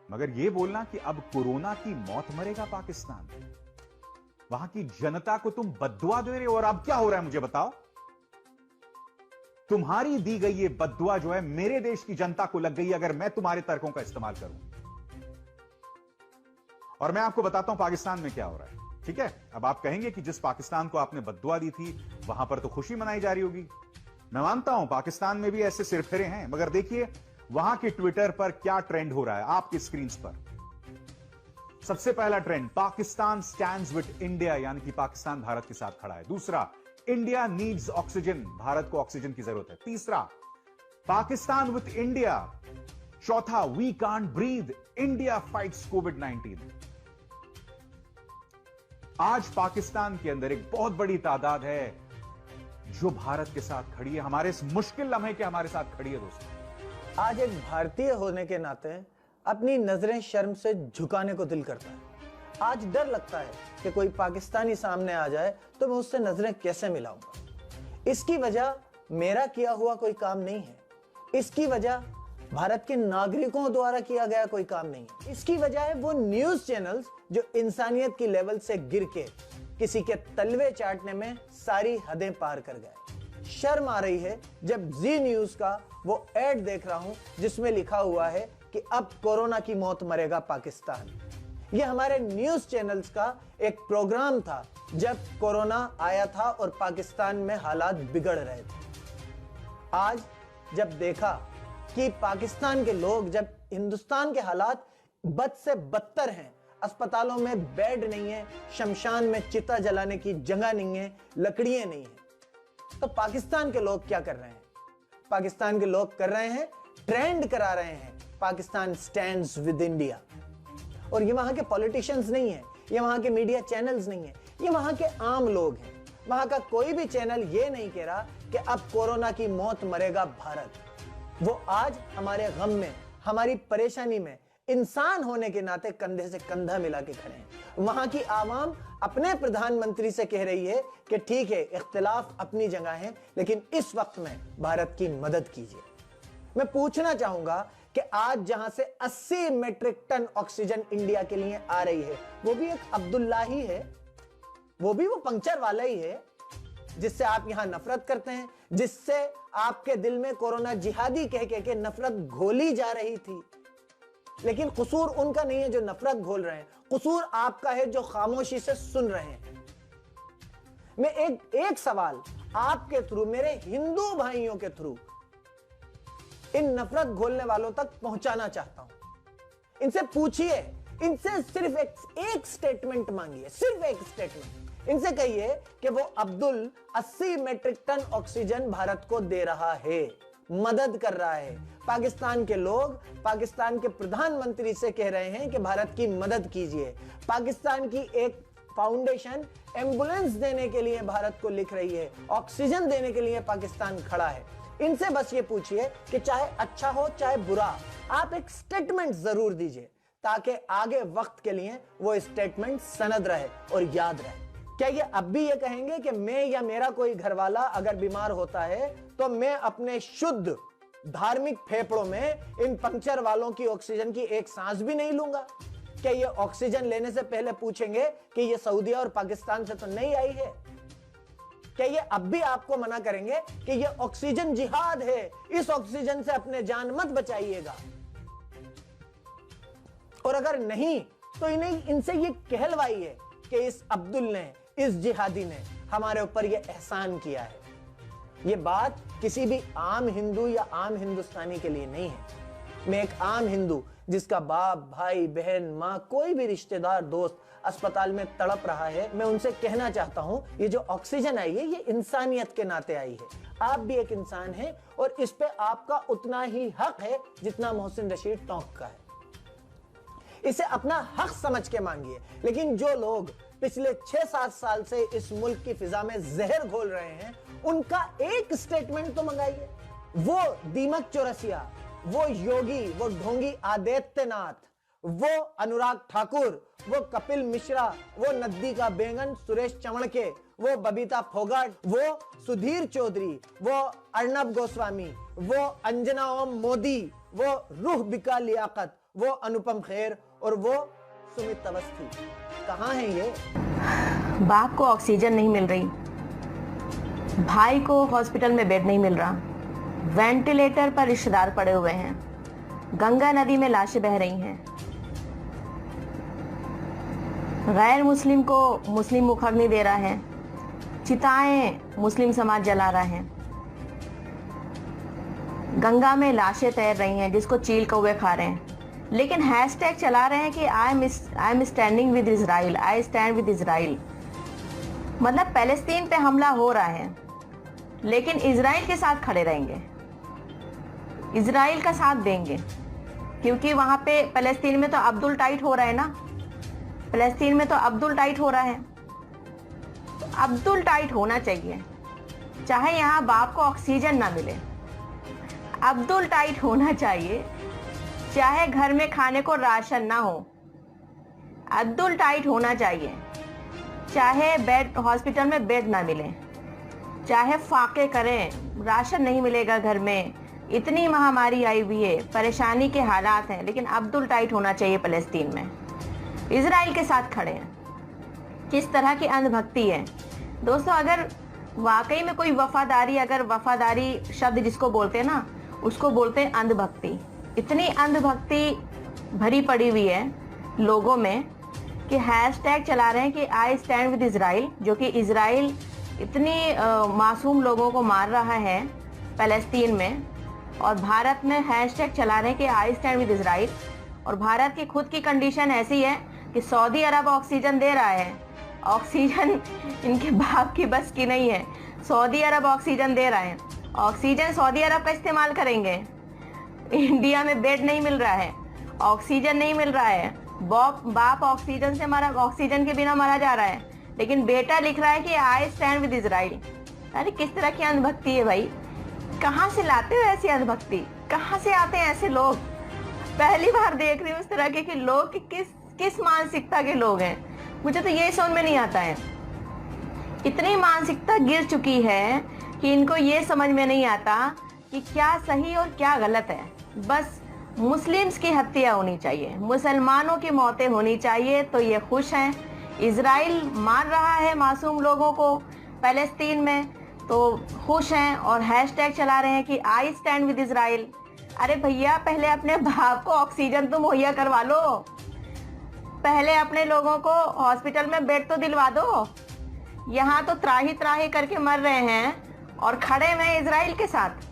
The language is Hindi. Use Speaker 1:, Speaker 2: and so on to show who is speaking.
Speaker 1: मगर यह बोलना कि अब कोरोना की मौत मरेगा पाकिस्तान, वहां की जनता को तुम बद्दुआ दे रहे हो। और अब क्या हो रहा है मुझे बताओ। तुम्हारी दी गई ये बद्दुआ जो है मेरे देश की जनता को लग गई अगर मैं तुम्हारे तर्कों का इस्तेमाल करूं। और मैं आपको बताता हूं पाकिस्तान में क्या हो रहा है। ठीक है, अब आप कहेंगे कि जिस पाकिस्तान को आपने बद्दुआ दी थी वहां पर तो खुशी मनाई जा रही होगी। मैं मानता हूं पाकिस्तान में भी ऐसे सिरफिरे हैं, मगर देखिए वहां के ट्विटर पर क्या ट्रेंड हो रहा है आपकी स्क्रीन पर। सबसे पहला trend, Pakistan stands with India, यानी कि पाकिस्तान भारत के साथ खड़ा है। दूसरा, इंडिया नीड्स ऑक्सीजन, भारत को ऑक्सीजन की जरूरत है। तीसरा, पाकिस्तान विद इंडिया। चौथा, we can't breathe, India fights कोविड-19। आज पाकिस्तान के अंदर एक बहुत बड़ी तादाद है जो भारत के साथ खड़ी है, हमारे इस मुश्किल लम्हे के हमारे साथ खड़ी है। दोस्तों,
Speaker 2: आज एक भारतीय होने के नाते अपनी नजरें शर्म से झुकाने को दिल करता है। आज डर लगता है कि कोई पाकिस्तानी सामने आ जाए तो मैं उससे नजरें कैसे मिलाऊंगा। इसकी वजह मेरा किया हुआ कोई काम नहीं है, इसकी वजह भारत के नागरिकों द्वारा किया गया कोई काम नहीं है। इसकी वजह है वो न्यूज चैनल्स जो इंसानियत की लेवल से गिर के किसी के तलवे चाटने में सारी हदें पार कर गए। शर्म आ रही है जब जी न्यूज का वो एड देख रहा हूं जिसमें लिखा हुआ है कि अब कोरोना की मौत मरेगा पाकिस्तान। ये हमारे न्यूज चैनल्स का एक प्रोग्राम था जब कोरोना आया था और पाकिस्तान में हालात बिगड़ रहे थे। आज जब देखा कि पाकिस्तान के लोग, जब हिंदुस्तान के हालात बद से बदतर हैं, अस्पतालों में बेड नहीं है, शमशान में चिता जलाने की जगह नहीं है, लकड़ियां नहीं है, तो पाकिस्तान के लोग क्या कर रहे हैं? पाकिस्तान के लोग कर रहे हैं, ट्रेंड करा रहे हैं, पाकिस्तान स्टैंड्स विद इंडिया। और ये वहां के पॉलिटिशियंस नहीं है, ये वहां के मीडिया चैनल्स नहीं है, ये वहां के आम लोग हैं। वहां का कोई भी चैनल ये नहीं कह रहा कि अब कोरोना की मौत मरेगा भारत। वो आज हमारे गम में, हमारी परेशानी में इंसान होने के नाते कंधे से कंधा मिला के खड़े हैं। वहां की आवाम अपने प्रधानमंत्री से कह रही है कि ठीक है, इख्तिलाफ अपनी जगह है, लेकिन इस वक्त में भारत की मदद कीजिए। मैं पूछना चाहूंगा कि आज जहां से 80 मीट्रिक टन ऑक्सीजन इंडिया के लिए आ रही है, वो भी एक अब्दुल्ला ही है, वो भी वो पंक्चर वाला ही है जिससे आप यहां नफरत करते हैं, जिससे आपके दिल में कोरोना जिहादी कह के नफरत घोली जा रही थी। लेकिन कसूर उनका नहीं है जो नफरत घोल रहे हैं, कसूर आपका है जो खामोशी से सुन रहे हैं। मैं एक सवाल आपके थ्रू, मेरे हिंदू भाइयों के थ्रू इन नफरत घोलने वालों तक पहुंचाना चाहता हूं। इनसे पूछिए, इनसे सिर्फ एक स्टेटमेंट मांगिए, सिर्फ एक स्टेटमेंट। इनसे कहिए कि वो Abdul 80 metric tonne oxygen Bharat को दे रहा है, मदद कर रहा है। पाकिस्तान के लोग पाकिस्तान के प्रधानमंत्री से कह रहे हैं कि भारत की मदद कीजिए। पाकिस्तान की एक फाउंडेशन एम्बुलेंस देने के लिए भारत को लिख रही है, ऑक्सीजन देने के लिए पाकिस्तान खड़ा है। इनसे बस ये पूछिए कि चाहे अच्छा हो चाहे बुरा, आप एक स्टेटमेंट जरूर दीजिए ताकि आगे वक्त के लिए वो स्टेटमेंट सनद रहे और याद रहे। क्या ये अब भी ये कहेंगे कि मैं या मेरा कोई घरवाला अगर बीमार होता है तो मैं अपने शुद्ध धार्मिक फेफड़ों में इन पंक्चर वालों की ऑक्सीजन की एक सांस भी नहीं लूंगा? क्या ये ऑक्सीजन लेने से पहले पूछेंगे कि ये सऊदीया और पाकिस्तान से तो नहीं आई है? क्या ये अब भी आपको मना करेंगे कि ये ऑक्सीजन जिहाद है, इस ऑक्सीजन से अपने जान मत बचाइएगा? और अगर नहीं तो इनसे ये कहलवाइए कि इस अब्दुल ने, इस जिहादी ने हमारे ऊपर ये एहसान किया है। ये बात किसी भी आम हिंदू या आम हिंदुस्तानी के लिए नहीं है। मैं एक आम हिंदू जिसका बाप, भाई, बहन, मां, कोई भी रिश्तेदार, दोस्त अस्पताल में तड़प रहा है, मैं उनसे कहना चाहता हूं ये जो ऑक्सीजन आई है ये इंसानियत के नाते आई है। आप भी एक इंसान हैं और इस पे आपका उतना ही हक है जितना मोहसिन रशीद टोंक का है। इसे अपना हक समझ के मांगिए। लेकिन जो लोग पिछले 6-7 साल से इस मुल्क की फिजा में जहर घोल रहे हैं, उनका एक स्टेटमेंट तो मंगाइए। वो दीमक चौरसिया, वो योगी, वो ढोंगी आदित्यनाथ, वो अनुराग ठाकुर, वो कपिल मिश्रा, वो नद्दी का बेंगन सुरेश चवणके, वो बबीता फोगाट, वो सुधीर चौधरी, वो अर्नब गोस्वामी, वो अंजना ओम मोदी, वो रूह बिका लियाकत, वो अनुपम खेर और वो सुमित अवस्थी, कहाँ हैं ये?
Speaker 3: बाप को ऑक्सीजन नहीं मिल रही, भाई को हॉस्पिटल में बेड नहीं मिल रहा, वेंटिलेटर पर रिश्तेदार पड़े हुए हैं, गंगा नदी में लाशें बह रही हैं, गैर मुस्लिम को मुस्लिम मुखाग्नि दे रहा है, चिताएं मुस्लिम समाज जला रहा है, गंगा में लाशें तैर रही हैं जिसको चील कौवे खा रहे हैं, लेकिन हैशटैग चला रहे हैं कि I am standing with Israel, I stand with Israel. मतलब पैलेस्तीन पे हमला हो रहा है लेकिन इजराइल के साथ खड़े रहेंगे, इजराइल का साथ देंगे, क्योंकि वहां पे पैलेस्तीन में तो अब्दुल टाइट हो रहा है ना, पैलेस्तीन में तो अब्दुल टाइट हो रहा है, तो अब्दुल टाइट होना चाहिए, चाहे यहाँ बाप को ऑक्सीजन ना मिले, अब्दुल टाइट होना चाहिए, चाहे घर में खाने को राशन ना हो, अब्दुल टाइट होना चाहिए, चाहे बेड हॉस्पिटल में बेड ना मिले, चाहे फाके करें, राशन नहीं मिलेगा घर में, इतनी महामारी आई हुई है, परेशानी के हालात हैं, लेकिन अब्दुल टाइट होना चाहिए पैलेस्तीन में, इजराइल के साथ खड़े हैं। किस तरह की अंधभक्ति है दोस्तों। अगर वाकई में कोई वफादारी, अगर वफादारी शब्द जिसको बोलते हैं ना, उसको बोलते हैं अंधभक्ति। इतनी अंधभक्ति भरी पड़ी हुई है लोगों में कि हैशटैग चला रहे हैं कि आई स्टैंड विद इजराइल, जो कि इजराइल इतनी मासूम लोगों को मार रहा है पैलेस्तीन में, और भारत में हैशटैग चला रहे हैं कि आई स्टैंड विद इजराइल। और भारत की खुद की कंडीशन ऐसी है कि सऊदी अरब ऑक्सीजन दे रहा है, ऑक्सीजन इनके बाप की बस की नहीं है, सऊदी अरब ऑक्सीजन दे रहा है, ऑक्सीजन सऊदी अरब का इस्तेमाल करेंगे। इंडिया में बेड नहीं मिल रहा है, ऑक्सीजन नहीं मिल रहा है, बाप ऑक्सीजन से मरा, ऑक्सीजन के बिना मारा जा रहा है, लेकिन बेटा लिख रहा है कि आई स्टैंड विद इजराइल। अरे किस तरह की अंधभक्ति है भाई, कहाँ से लाते हो ऐसी अंधभक्ति, कहाँ से आते हैं ऐसे लोग। पहली बार देख रही हूँ इस तरह के लोग कि किस मानसिकता के लोग हैं, मुझे तो ये समझ में नहीं आता है। इतनी मानसिकता गिर चुकी है कि इनको ये समझ में नहीं आता कि क्या सही और क्या गलत है। बस मुस्लिम्स की हत्या होनी चाहिए, मुसलमानों की मौतें होनी चाहिए तो ये खुश हैं। इजराइल मार रहा है मासूम लोगों को पैलेस्तीन में तो खुश हैं और हैशटैग चला रहे हैं कि आई स्टैंड विद इजराइल। अरे भैया, पहले अपने बाप को ऑक्सीजन तो मुहैया करवा लो, पहले अपने लोगों को हॉस्पिटल में बेड तो दिलवा दो। यहाँ तो त्राही त्राही करके मर रहे हैं और खड़े में इजराइल के साथ।